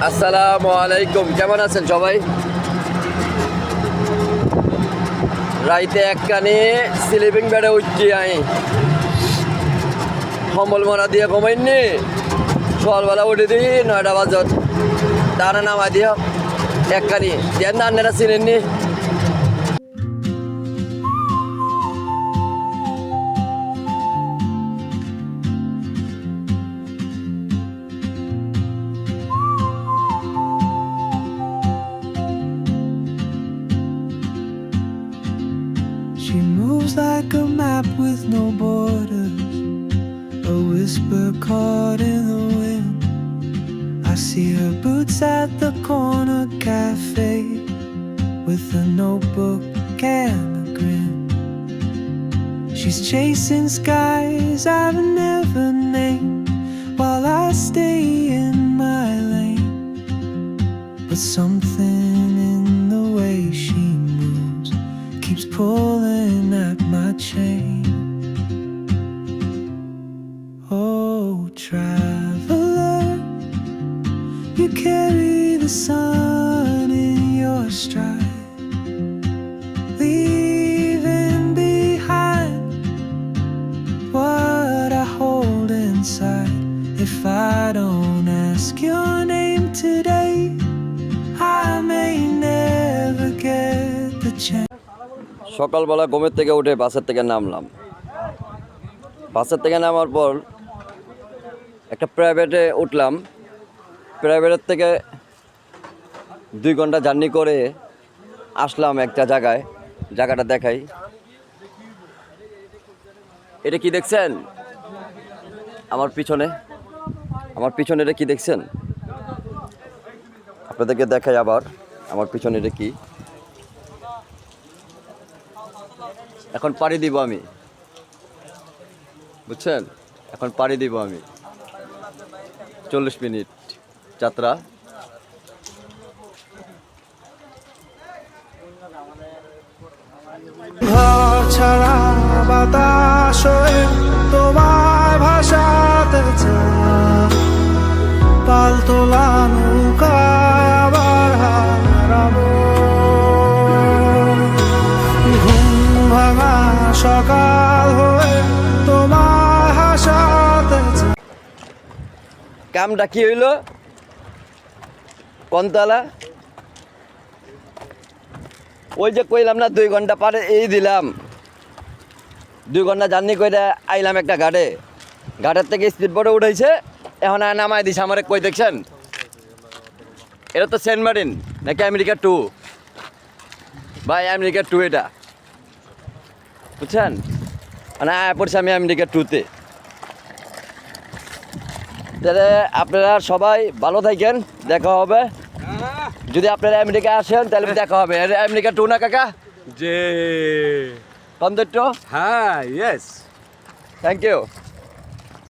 আসসালামু আলাইকুম, কেমন আছেন সবাই? রাইতে একখানি স্লিপিং বেডে উঠছি আমি, কম্বল মরা দিয়ে ঘুমাইনি। সকালবেলা উঠে দিই 9টা বাজত, দানা নামাই দিও একখানি দেন, আপনারা চিনেননি? She moves like a map with no borders, a whisper caught in the wind. I see her boots at the corner cafe with a notebook and a grin. She's chasing skies I've never named while I stay in my lane. But something in the way she moves keeps pulling at my chain. Oh, traveler, you carry the sun in your stride, leaving behind what I hold inside. If I don't ask your name today, I may never get the chance. সকালবেলা ঘুমের থেকে উঠে বাসের থেকে নামলাম। বাসের থেকে নামার পর একটা প্রাইভেটে উঠলাম। প্রাইভেটের থেকে 2 ঘন্টা জার্নি করে আসলাম একটা জায়গাটা দেখাই। এটা কি দেখছেন আমার পিছনে? এটা কি দেখছেন? আপনাদেরকে দেখাই আবার আমার পিছনে এটা কি। এখন পাড়ি দিব আমি, বুঝছেন? এখন পাড়ি দিব আমি, 40 মিনিট যাত্রা। ঘর ছাড়া বাতাস হয়ে তোমার ভাষাতে চাই, পাল তোলা নৌকায় আবার হারাবো। ঘুম ভাঙা সকাল হয়ে তোমার হাসাতে চাই। কামটা কি হইল কোনতলা? ওই যে কইলাম না 2 ঘন্টা পারে এই দিলাম, 2 ঘন্টা জার্নি করে আইলাম একটা ঘাটের থেকে স্পিড বোটে উঠাইছে, এখন আর নামাই দিছে আমার। কই দেখছেন? এটা তো সেন্ট মার্টিন নাকি আমেরিকা 2 ভাই, আমেরিকা 2 এটা, বুঝছেন? মানে পড়ছি আমি আমেরিকা 2-তে। তাহলে আপনারা সবাই ভালো থাকেন, দেখা হবে। যদি আপনারা আমেরিকা আসেন তাহলে দেখা হবে। আমেরিকা 2 না কাকা? যে কন্দত্য। হ্যাঁ, ইয়েস। Thank you.